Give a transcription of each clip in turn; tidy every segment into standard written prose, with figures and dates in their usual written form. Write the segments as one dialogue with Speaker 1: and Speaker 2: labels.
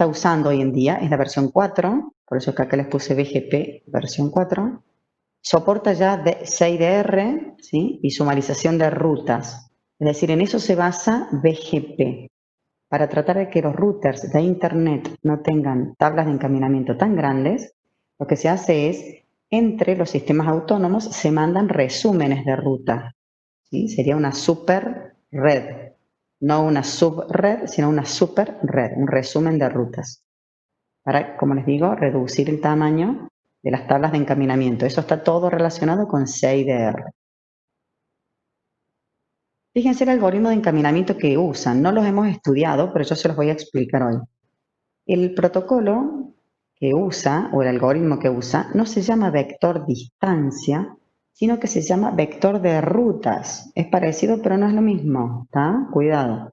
Speaker 1: está usando hoy en día es la versión 4, por eso que acá les puse BGP versión 4. Soporta ya 6DR, ¿sí? Y sumarización de rutas. Es decir, en eso se basa BGP. Para tratar de que los routers de Internet no tengan tablas de encaminamiento tan grandes, lo que se hace es, entre los sistemas autónomos se mandan resúmenes de ruta. ¿Sí? Sería una super red, no una subred, sino una super red, un resumen de rutas. Para, como les digo, reducir el tamaño de las tablas de encaminamiento. Eso está todo relacionado con CIDR. Fíjense el algoritmo de encaminamiento que usan. No los hemos estudiado, pero yo se los voy a explicar hoy. El protocolo que usa, o el algoritmo que usa, no se llama vector distancia, sino que se llama vector de rutas. Es parecido, pero no es lo mismo, ¿está? Cuidado.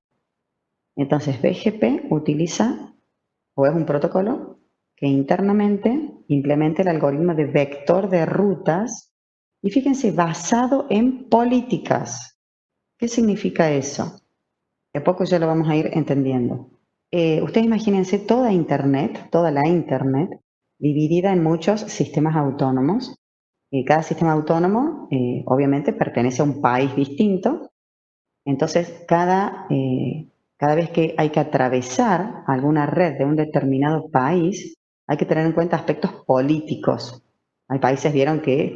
Speaker 1: Entonces, BGP utiliza, o es un protocolo, que internamente implementa el algoritmo de vector de rutas, y fíjense, basado en políticas. ¿Qué significa eso? De a poco ya lo vamos a ir entendiendo. Ustedes imagínense toda Internet, toda la Internet, dividida en muchos sistemas autónomos. Cada sistema autónomo, obviamente, pertenece a un país distinto. Entonces, cada vez que hay que atravesar alguna red de un determinado país, hay que tener en cuenta aspectos políticos. Hay países, vieron, que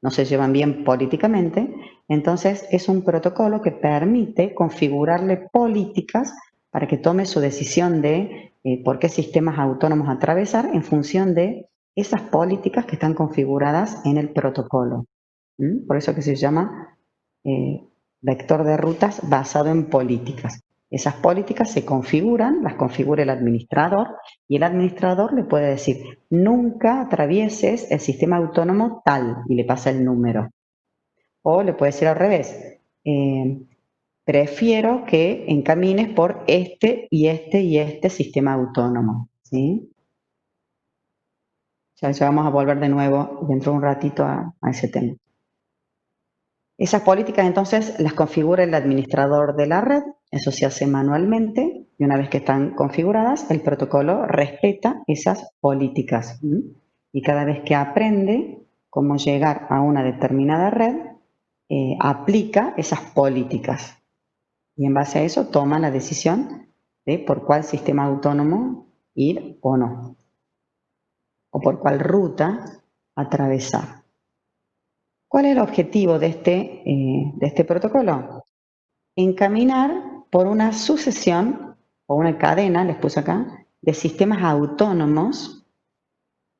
Speaker 1: no se llevan bien políticamente, entonces es un protocolo que permite configurarle políticas para que tome su decisión de por qué sistemas autónomos atravesar en función de esas políticas que están configuradas en el protocolo. Por eso que se llama vector de rutas basado en políticas. Esas políticas se configuran, las configura el administrador, y el administrador le puede decir, nunca atravieses el sistema autónomo tal, y le pasa el número. O le puede decir al revés, prefiero que encamines por este y este y este sistema autónomo, ¿sí? Ya vamos a volver de nuevo dentro de un ratito a ese tema. Esas políticas entonces las configura el administrador de la red, eso se hace manualmente, y una vez que están configuradas, el protocolo respeta esas políticas. Y cada vez que aprende cómo llegar a una determinada red, aplica esas políticas. Y en base a eso toma la decisión de por cuál sistema autónomo ir o no, o por cuál ruta atravesar. ¿Cuál es el objetivo de este protocolo? Encaminar por una sucesión o una cadena, les puse acá, de sistemas autónomos,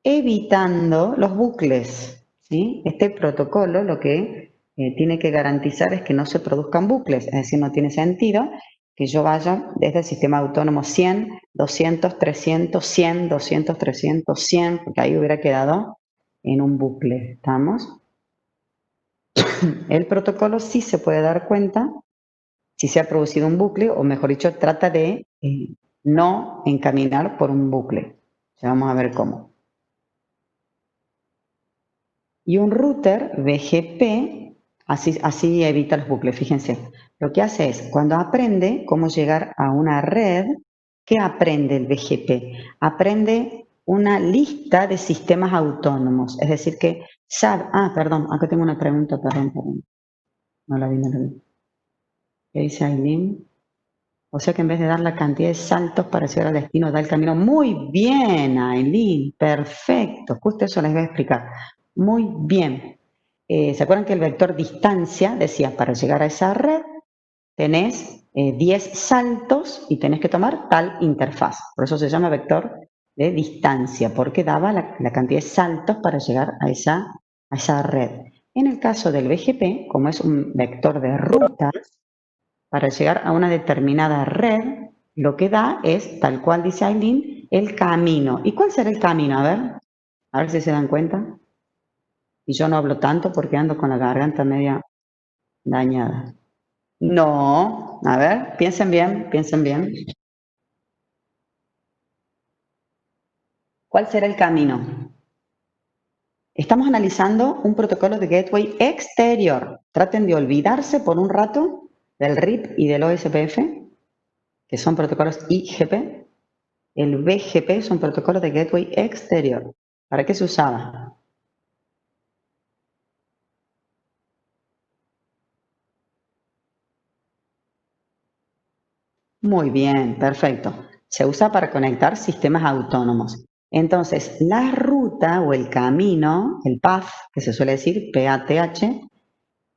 Speaker 1: evitando los bucles, ¿sí? Este protocolo lo que tiene que garantizar es que no se produzcan bucles, es decir, no tiene sentido que yo vaya desde el sistema autónomo 100, 200, 300, 100, 200, 300, 100, porque ahí hubiera quedado en un bucle, ¿estamos? El protocolo sí se puede dar cuenta si se ha producido un bucle, o mejor dicho, trata de no encaminar por un bucle. Ya vamos a ver cómo. Y un router BGP, así evita los bucles, fíjense. Lo que hace es, cuando aprende cómo llegar a una red, ¿qué aprende el BGP? Aprende una lista de sistemas autónomos. Es decir, que sabe... perdón, acá tengo una pregunta, perdón. No la vi. ¿Qué dice Aileen? O sea que en vez de dar la cantidad de saltos para llegar al destino, da el camino. Muy bien, Aileen, perfecto. Justo eso les voy a explicar. Muy bien. ¿Se acuerdan que el vector distancia decía, para llegar a esa red, tenés 10 saltos y tenés que tomar tal interfaz? Por eso se llama vector de distancia, porque daba la cantidad de saltos para llegar a esa red. En el caso del BGP, como es un vector de rutas, para llegar a una determinada red, lo que da es, tal cual dice Aileen, el camino. ¿Y cuál será el camino? A ver si se dan cuenta. Y yo no hablo tanto porque ando con la garganta media dañada. No, a ver, piensen bien, piensen bien. ¿Cuál será el camino? Estamos analizando un protocolo de gateway exterior. Traten de olvidarse por un rato del RIP y del OSPF, que son protocolos IGP. El BGP es un protocolo de Gateway exterior. ¿Para qué se usaba? Muy bien, perfecto. Se usa para conectar sistemas autónomos. Entonces, la ruta o el camino, el path, que se suele decir PATH,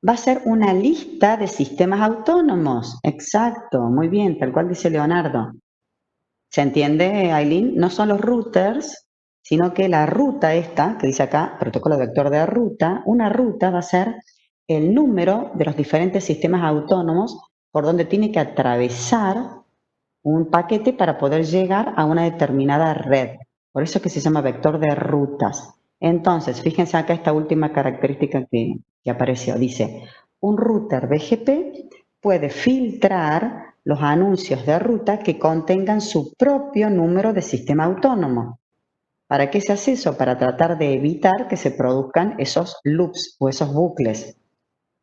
Speaker 1: va a ser una lista de sistemas autónomos. Exacto, muy bien, tal cual dice Leonardo. ¿Se entiende, Aileen? No son los routers, sino que la ruta esta, que dice acá, protocolo vector de ruta, una ruta va a ser el número de los diferentes sistemas autónomos por donde tiene que atravesar un paquete para poder llegar a una determinada red. Por eso es que se llama vector de rutas. Entonces, fíjense acá esta última característica que apareció. Dice, un router BGP puede filtrar los anuncios de ruta que contengan su propio número de sistema autónomo. ¿Para qué se hace eso? Para tratar de evitar que se produzcan esos loops o esos bucles.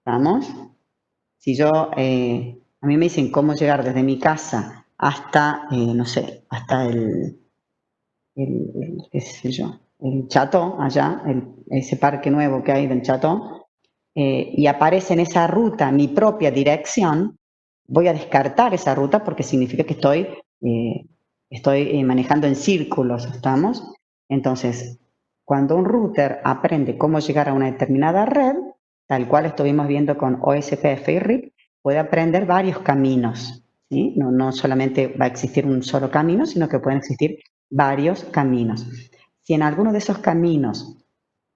Speaker 1: ¿Vamos? Si yo, a mí me dicen cómo llegar desde mi casa hasta, no sé, hasta qué sé yo, el Chateau, allá, ese parque nuevo que hay del Chateau, y aparece en esa ruta mi propia dirección, voy a descartar esa ruta porque significa que estoy manejando en círculos, ¿estamos? Entonces, cuando un router aprende cómo llegar a una determinada red, tal cual estuvimos viendo con OSPF y RIP, puede aprender varios caminos, ¿sí? No solamente va a existir un solo camino, sino que pueden existir varios caminos. Si en alguno de esos caminos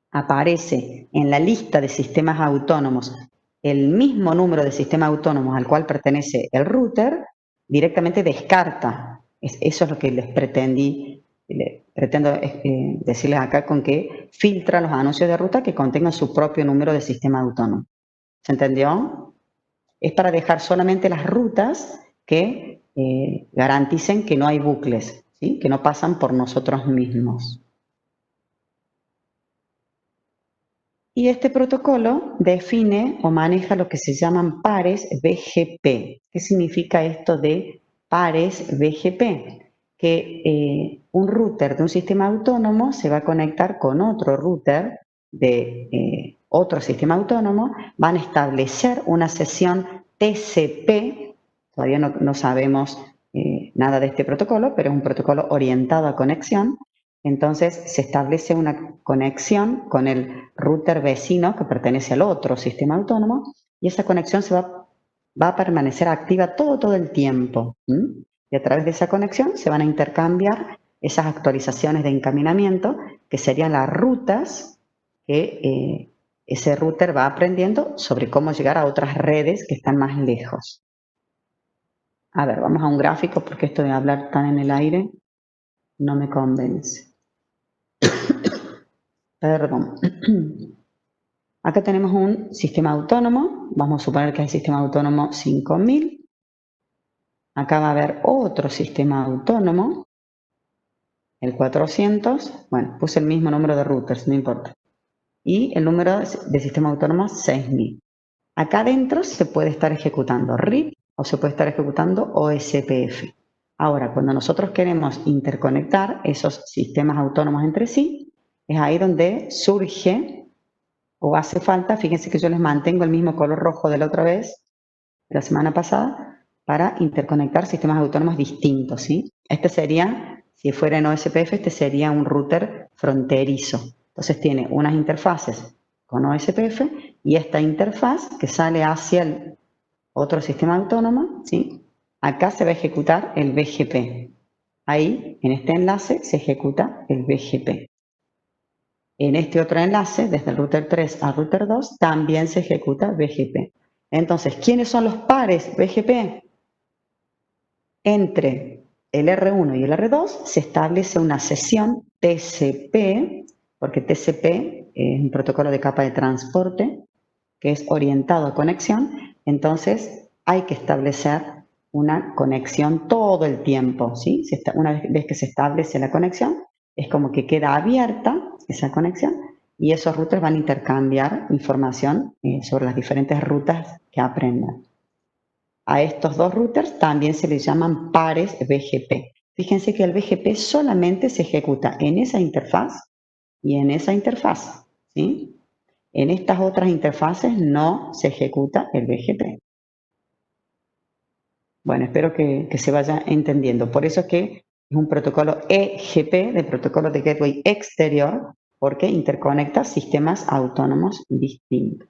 Speaker 1: aparece en la lista de sistemas autónomos el mismo número de sistemas autónomos al cual pertenece el router, directamente descarta. Eso es lo que pretendo decirles acá con que filtra los anuncios de ruta que contengan su propio número de sistema autónomo. ¿Se entendió? Es para dejar solamente las rutas que garanticen que no hay bucles, ¿sí? Que no pasan por nosotros mismos. Y este protocolo define o maneja lo que se llaman pares BGP. ¿Qué significa esto de pares BGP? Que un router de un sistema autónomo se va a conectar con otro router de otro sistema autónomo, van a establecer una sesión TCP, todavía no sabemos nada de este protocolo, pero es un protocolo orientado a conexión. Entonces se establece una conexión con el router vecino que pertenece al otro sistema autónomo y esa conexión va a permanecer activa todo el tiempo. Y a través de esa conexión se van a intercambiar esas actualizaciones de encaminamiento que serían las rutas que ese router va aprendiendo sobre cómo llegar a otras redes que están más lejos. A ver, vamos a un gráfico porque esto de hablar tan en el aire no me convence. Perdón. Acá tenemos un sistema autónomo, vamos a suponer que es el sistema autónomo 5000. Acá va a haber otro sistema autónomo, el 400. Bueno, puse el mismo número de routers, no importa. Y el número de sistema autónomo 6000. Acá adentro se puede estar ejecutando RIP o se puede estar ejecutando OSPF. Ahora, cuando nosotros queremos interconectar esos sistemas autónomos entre sí, es ahí donde surge o hace falta, fíjense que yo les mantengo el mismo color rojo de la otra vez, de la semana pasada, para interconectar sistemas autónomos distintos, ¿sí? Este sería, si fuera en OSPF, este sería un router fronterizo. Entonces tiene unas interfaces con OSPF y esta interfaz que sale hacia el otro sistema autónomo, ¿sí? Acá se va a ejecutar el BGP. Ahí, en este enlace, se ejecuta el BGP. En este otro enlace, desde el router 3 al router 2, también se ejecuta BGP. Entonces, ¿quiénes son los pares BGP? Entre el R1 y el R2 se establece una sesión TCP, porque TCP es un protocolo de capa de transporte que es orientado a conexión, entonces hay que establecer una conexión todo el tiempo, ¿sí? Una vez que se establece la conexión, es como que queda abierta esa conexión y esos routers van a intercambiar información sobre las diferentes rutas que aprendan. A estos dos routers también se les llaman pares BGP. Fíjense que el BGP solamente se ejecuta en esa interfaz y en esa interfaz, ¿sí? En estas otras interfaces no se ejecuta el BGP. Bueno, espero que se vaya entendiendo. Por eso es que es un protocolo EGP, de protocolo de Gateway Exterior, porque interconecta sistemas autónomos distintos.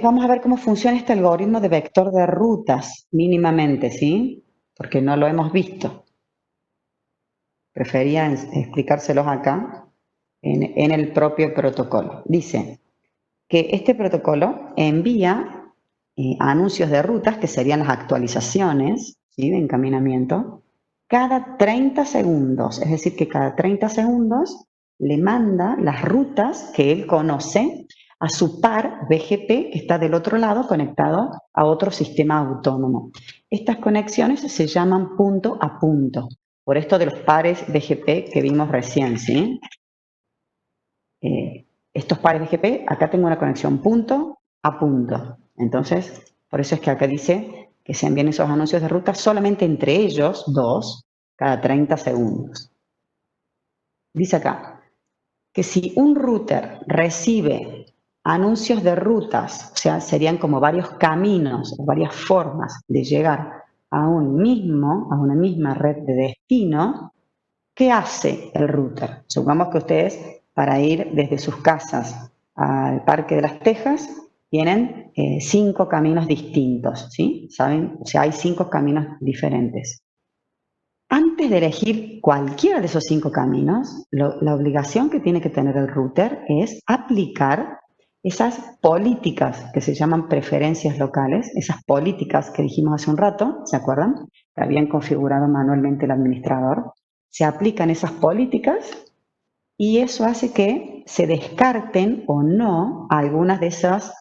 Speaker 1: Vamos a ver cómo funciona este algoritmo de vector de rutas, mínimamente, ¿sí? Porque no lo hemos visto. Prefería explicárselos acá, en el propio protocolo. Dice que este protocolo envía anuncios de rutas, que serían las actualizaciones, ¿sí?, de encaminamiento, cada 30 segundos. Es decir, que cada 30 segundos le manda las rutas que él conoce a su par BGP que está del otro lado conectado a otro sistema autónomo. Estas conexiones se llaman punto a punto, por esto de los pares BGP que vimos recién, ¿sí? Estos pares BGP, acá tengo una conexión punto a punto. Entonces, por eso es que acá dice que se envían esos anuncios de ruta solamente entre ellos dos cada 30 segundos. Dice acá que si un router recibe anuncios de rutas, o sea, serían como varios caminos o varias formas de llegar a una misma red de destino, ¿qué hace el router? Supongamos que ustedes, para ir desde sus casas al Parque de las Tejas, tienen 5 caminos distintos, ¿sí? ¿Saben? O sea, hay 5 caminos diferentes. Antes de elegir cualquiera de esos 5 caminos, la obligación que tiene que tener el router es aplicar esas políticas que se llaman preferencias locales, esas políticas que dijimos hace un rato, ¿se acuerdan? Que habían configurado manualmente el administrador. Se aplican esas políticas y eso hace que se descarten o no algunas de esas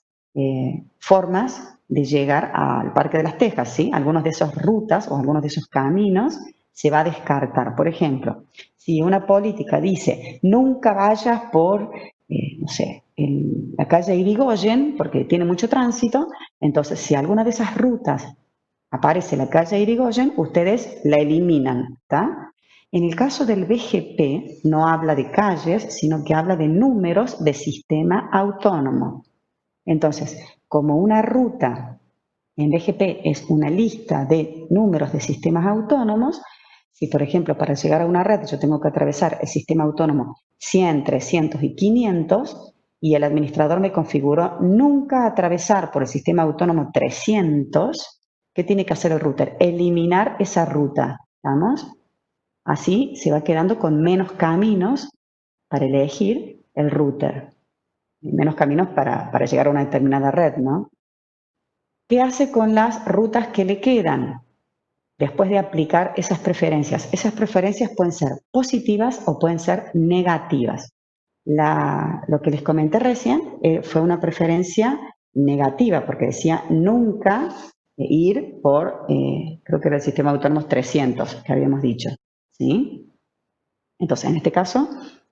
Speaker 1: formas de llegar al Parque de las Tejas, ¿sí? Algunas de esas rutas o algunos de esos caminos se va a descartar. Por ejemplo, si una política dice nunca vayas por, no sé, en la calle Irigoyen, porque tiene mucho tránsito, entonces si alguna de esas rutas aparece la calle Irigoyen, ustedes la eliminan, ¿está? En el caso del BGP no habla de calles, sino que habla de números de sistema autónomo. Entonces, como una ruta en BGP es una lista de números de sistemas autónomos, si por ejemplo para llegar a una red yo tengo que atravesar el sistema autónomo 100, 300 y 500 y el administrador me configuró nunca atravesar por el sistema autónomo 300, ¿qué tiene que hacer el router? Eliminar esa ruta, ¿estamos? Así se va quedando con menos caminos para elegir el router, menos caminos para llegar a una determinada red, ¿no? ¿Qué hace con las rutas que le quedan después de aplicar esas preferencias? Esas preferencias pueden ser positivas o pueden ser negativas. Lo que les comenté recién fue una preferencia negativa, porque decía nunca ir por, creo que era el sistema autónomo 300 que habíamos dicho, ¿sí? Entonces, en este caso,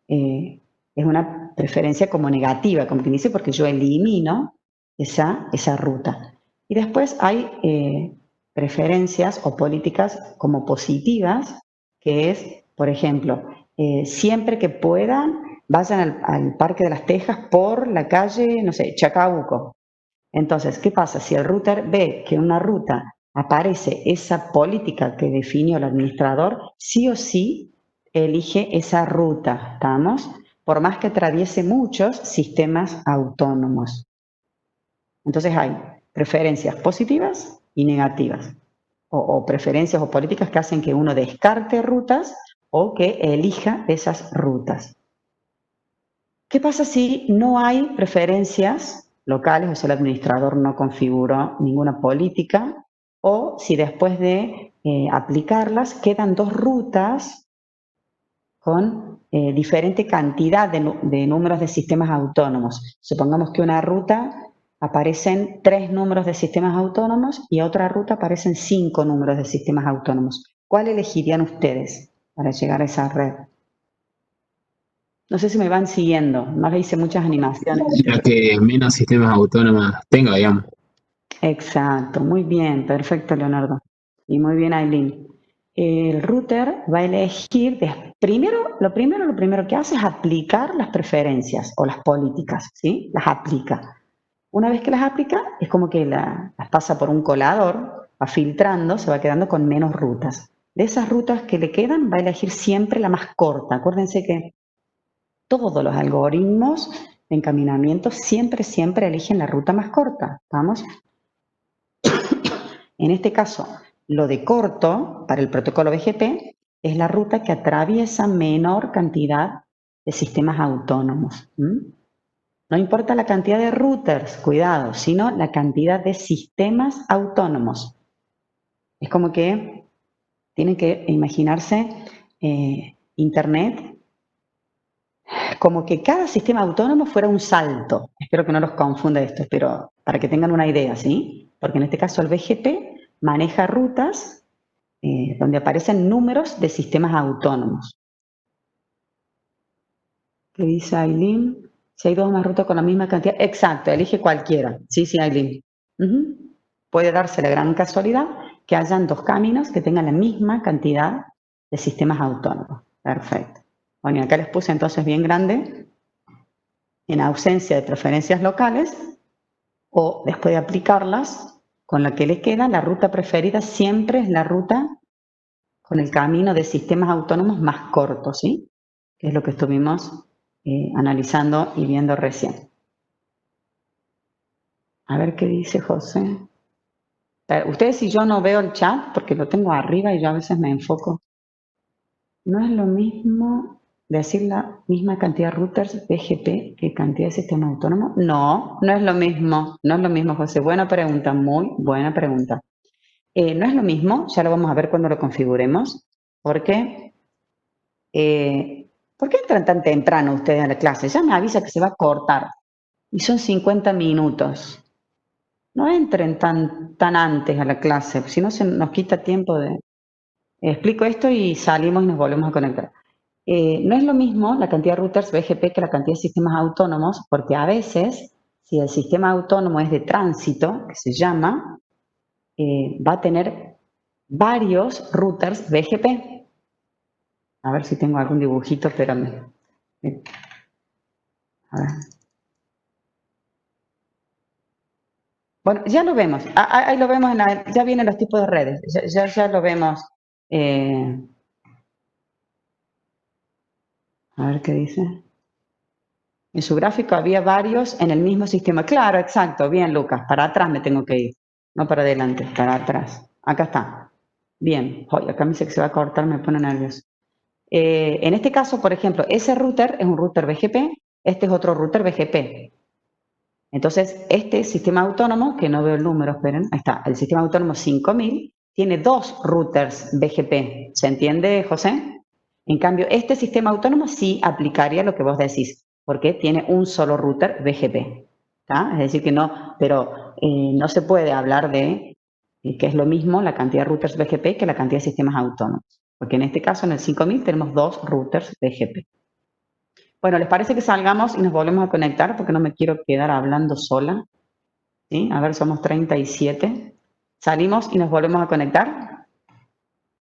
Speaker 1: es una preferencia como negativa, como quien dice, porque yo elimino esa ruta. Y después hay preferencias o políticas como positivas, que es, por ejemplo, siempre que puedan, vayan al Parque de las Tejas por la calle, no sé, Chacabuco. Entonces, ¿qué pasa? Si el router ve que en una ruta aparece esa política que definió el administrador, sí o sí elige esa ruta, ¿estamos? Por más que atraviese muchos sistemas autónomos. Entonces hay preferencias positivas y negativas, o preferencias o políticas que hacen que uno descarte rutas o que elija esas rutas. ¿Qué pasa si no hay preferencias locales, o sea, el administrador no configuró ninguna política, o si después de aplicarlas quedan 2 rutas con diferente cantidad de números de sistemas autónomos? Supongamos que una ruta aparecen 3 números de sistemas autónomos y a otra ruta aparecen 5 números de sistemas autónomos. ¿Cuál elegirían ustedes para llegar a esa red? No sé si me van siguiendo, no les hice muchas animaciones.
Speaker 2: La que menos sistemas autónomos tenga, digamos.
Speaker 1: Exacto, muy bien, perfecto, Leonardo. Y muy bien, Aileen. El router va a elegir, lo primero que hace es aplicar las preferencias o las políticas, ¿sí? Las aplica. Una vez que las aplica, es como que las pasa por un colador, va filtrando, se va quedando con menos rutas. De esas rutas que le quedan, va a elegir siempre la más corta. Acuérdense que todos los algoritmos de encaminamiento siempre eligen la ruta más corta. ¿Vamos? En este caso, lo de corto para el protocolo BGP es la ruta que atraviesa menor cantidad de sistemas autónomos. No importa la cantidad de routers, cuidado, sino la cantidad de sistemas autónomos. Es como que tienen que imaginarse Internet como que cada sistema autónomo fuera un salto. Espero que no los confunda esto, pero para que tengan una idea, ¿sí? Porque en este caso el BGP maneja rutas donde aparecen números de sistemas autónomos. ¿Qué dice Aileen? Si hay dos o más rutas con la misma cantidad. Exacto, elige cualquiera. Sí, Aileen. Puede darse la gran casualidad que hayan dos caminos que tengan la misma cantidad de sistemas autónomos. Perfecto. Bueno, y acá les puse entonces bien grande, en ausencia de preferencias locales, o después de aplicarlas, con la que les queda, la ruta preferida siempre es la ruta con el camino de sistemas autónomos más corto, ¿sí? Que es lo que estuvimos analizando y viendo recién. A ver qué dice José. Ustedes y yo no veo el chat porque lo tengo arriba y yo a veces me enfoco. No es lo mismo decir la misma cantidad de routers BGP que cantidad de sistemas autónomos. No, no es lo mismo. No es lo mismo, José. Buena pregunta, muy buena pregunta. No es lo mismo, ya lo vamos a ver cuando lo configuremos, porque ¿por qué entran tan temprano ustedes a la clase? Ya me avisa que se va a cortar y son 50 minutos. No entren tan antes a la clase, si no se nos quita tiempo de... explico esto y salimos y nos volvemos a conectar. No es lo mismo la cantidad de routers BGP que la cantidad de sistemas autónomos, porque a veces, si el sistema autónomo es de tránsito, que se llama, va a tener varios routers BGP. A ver si tengo algún dibujito, espérame. A ver. Bueno, ya lo vemos. Ahí lo vemos, ya vienen los tipos de redes. Ya lo vemos. A ver qué dice. En su gráfico había varios en el mismo sistema. Claro, exacto. Bien, Lucas. Para atrás me tengo que ir. No para adelante, para atrás. Acá está. Bien. Oye, acá me dice que se va a cortar, me pone nervioso. En este caso, por ejemplo, ese router es un router BGP. Este es otro router BGP. Entonces, este sistema autónomo, que no veo el número, esperen, ahí está, el sistema autónomo 5000, tiene dos routers BGP. ¿Se entiende, José? En cambio, este sistema autónomo sí aplicaría lo que vos decís, porque tiene un solo router BGP. ¿Tá? Es decir, que no, pero no se puede hablar de que es lo mismo la cantidad de routers BGP que la cantidad de sistemas autónomos, porque en este caso, en el 5000, tenemos dos routers BGP. Bueno, ¿les parece que salgamos y nos volvemos a conectar? Porque no me quiero quedar hablando sola. ¿Sí? A ver, somos 37. Salimos y nos volvemos a conectar.